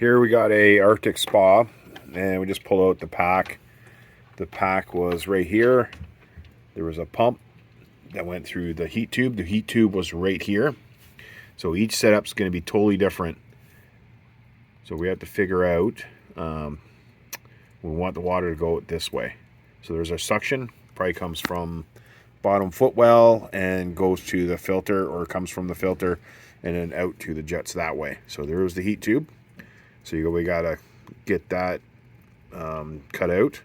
Here we got a Arctic spa, and we just pulled out the pack. The pack was right here. There was a pump that went through the heat tube. The heat tube was right here. So each setup's going to be totally different. So we have to figure out, we want the water to go this way. So there's our suction, probably comes from bottom footwell and goes to the filter, or comes from the filter and then out to the jets that way. So there's the heat tube. So we gotta get that cut out.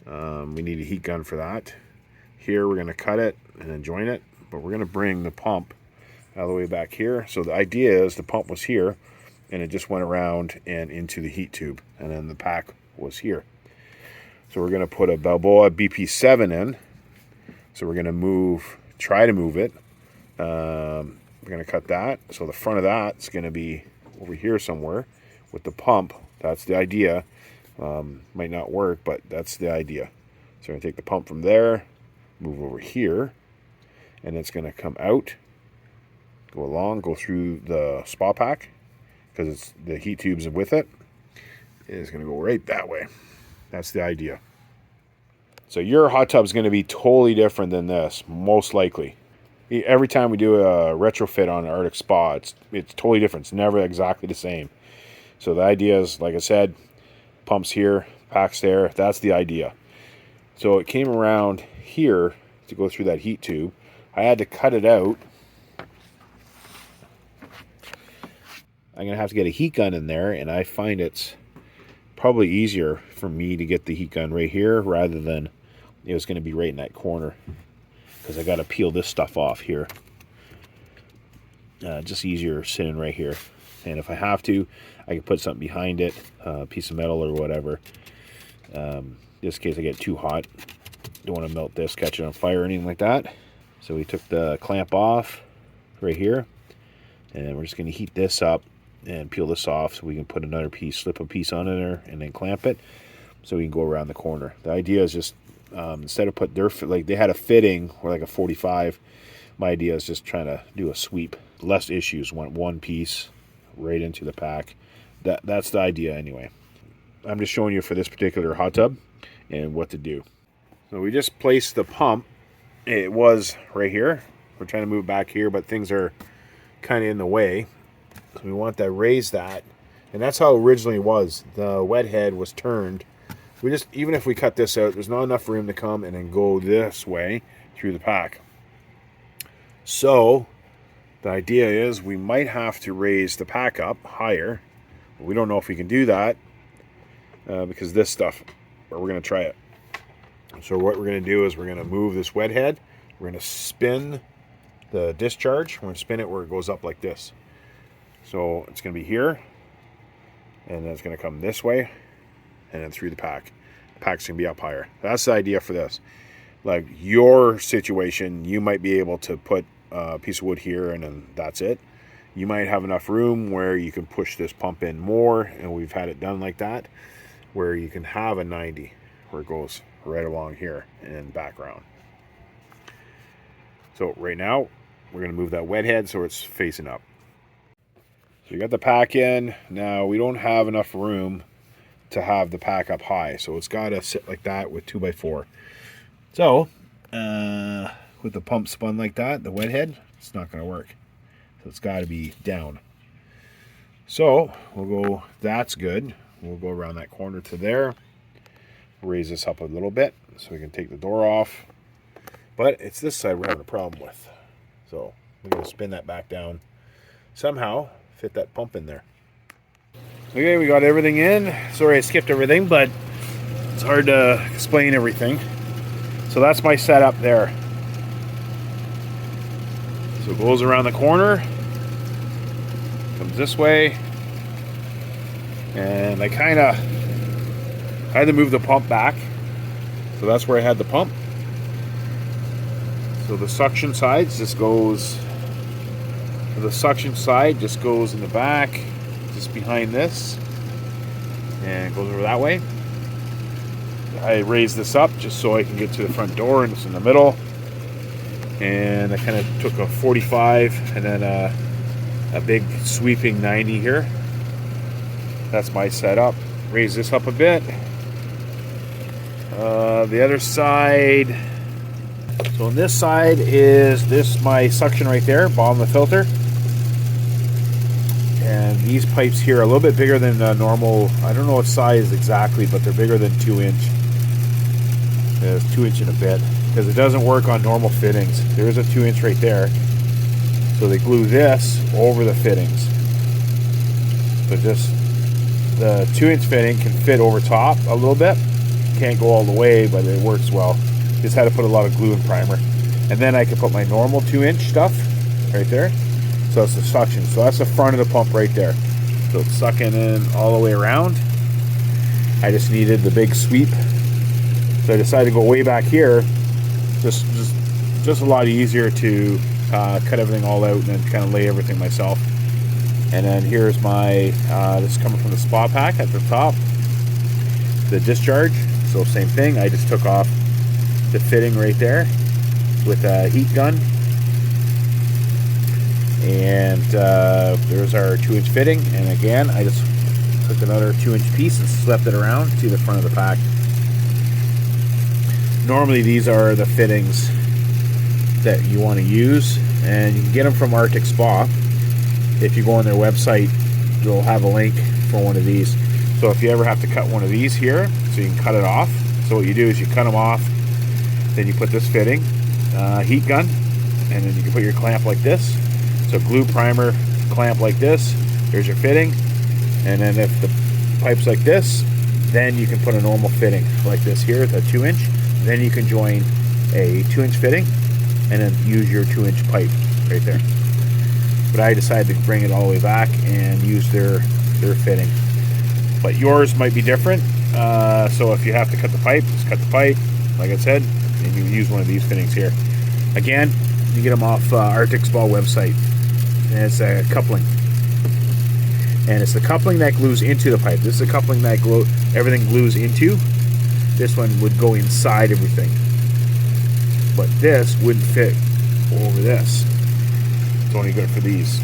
We need a heat gun for that. Here we're gonna cut it and then join it, but we're gonna bring the pump all the way back here. So the idea is the pump was here and it just went around and into the heat tube, and then the pack was here. So we're gonna put a Balboa BP7 in. So we're gonna try to move it. We're gonna cut that. So the front of that's gonna be over here somewhere with the pump. That's the idea. Might not work, but that's the idea. So we're gonna take the pump from there, move over here, and it's gonna come out, go along, go through the spa pack, because it's the heat tubes with it. It's gonna go right that way. That's the idea. So your hot tub is gonna be totally different than this, most likely. Every time we do a retrofit on an Arctic spa, it's totally different. It's never exactly the same. So the idea is, like I said, pumps here, packs there. That's the idea. So it came around here to go through that heat tube. I had to cut it out. I'm going to have to get a heat gun in there, and I find it's probably easier for me to get the heat gun right here rather than it was going to be right in that corner, because I got to peel this stuff off here. Just easier sitting right here. And if I have to, I can put something behind it, a piece of metal or whatever. Just in case I get too hot. Don't want to melt this, catch it on fire or anything like that. So we took the clamp off right here. And we're just going to heat this up and peel this off so we can put another piece, slip a piece on there and then clamp it so we can go around the corner. The idea is just, instead of put their, like they had a fitting or like a 45, my idea is just trying to do a sweep. Less issues, want one piece right into the pack. That's the idea anyway. I'm just showing you for this particular hot tub and what to do. So we just placed the pump. It was right here. We're trying to move back here, but things are kind of in the way. So we want to raise that. And that's how it originally was. The wet head was turned. We just, even if we cut this out, there's not enough room to come and then go this way through the pack. So the idea is we might have to raise the pack up higher. We don't know if we can do that because this stuff, but we're going to try it. So what we're going to do is we're going to move this wet head. We're going to spin the discharge. We're going to spin it where it goes up like this. So it's going to be here, and then it's going to come this way, and then through the pack. The pack's going to be up higher. That's the idea for this. Like your situation, you might be able to put a piece of wood here and then that's it. You might have enough room where you can push this pump in more, and we've had it done like that, where you can have a 90 where it goes right along here and back around. So right now we're going to move that wet head so it's facing up. So you got the pack in. Now we don't have enough room to have the pack up high, so it's got to sit like that with 2x4. So with the pump spun like that, the wet head, it's not going to work. So it's got to be down. So we'll go, that's good. We'll go around that corner to there. Raise this up a little bit so we can take the door off. But it's this side we're having a problem with. So we're going to spin that back down. Somehow fit that pump in there. Okay, we got everything in. Sorry I skipped everything, but it's hard to explain everything. So that's my setup there. So it goes around the corner, comes this way, and I had to move the pump back. So that's where I had the pump. So the suction side just goes in the back, just behind this, and it goes over that way. I raised this up just so I can get to the front door, and it's in the middle. And I kind of took a 45 and then a big sweeping 90 here. That's my setup. Raise this up a bit. The other side. So on this side is this my suction right there, bottom of the filter. And these pipes here are a little bit bigger than normal. I don't know what size exactly, but they're bigger than 2 inch. It's 2 inch and a bit, because it doesn't work on normal fittings. There's a 2 inch right there. So they glue this over the fittings. So just the 2 inch fitting can fit over top a little bit. Can't go all the way, but it works well. Just had to put a lot of glue and primer. And then I can put my normal 2 inch stuff right there. So it's the suction. So that's the front of the pump right there. So it's sucking in all the way around. I just needed the big sweep. So I decided to go way back here. Just a lot easier to cut everything all out and then kind of lay everything myself. And then here's my, this is coming from the spa pack at the top. The discharge. So same thing. I just took off the fitting right there with a heat gun. And there's our 2 inch fitting, and again I just took another 2 inch piece and swept it around to the front of the pack. Normally these are the fittings that you want to use, and you can get them from Arctic Spa. If you go on their website, you'll have a link for one of these. So if you ever have to cut one of these here, so you can cut it off. So what you do is you cut them off, then you put this fitting, heat gun, and then you can put your clamp like this. So glue, primer, clamp like this. There's your fitting. And then if the pipe's like this, then you can put a normal fitting like this here, the 2 inch. Then you can join a 2 inch fitting and then use your 2 inch pipe right there. But I decided to bring it all the way back and use their fitting. But yours might be different. So if you have to cut the pipe, just cut the pipe, like I said, and you use one of these fittings here. Again, you get them off Arctic Spa website. And it's a coupling, and it's the coupling that glues into the pipe. This is a coupling that everything glues into. This one would go inside everything, but this wouldn't fit over this. It's only good for these.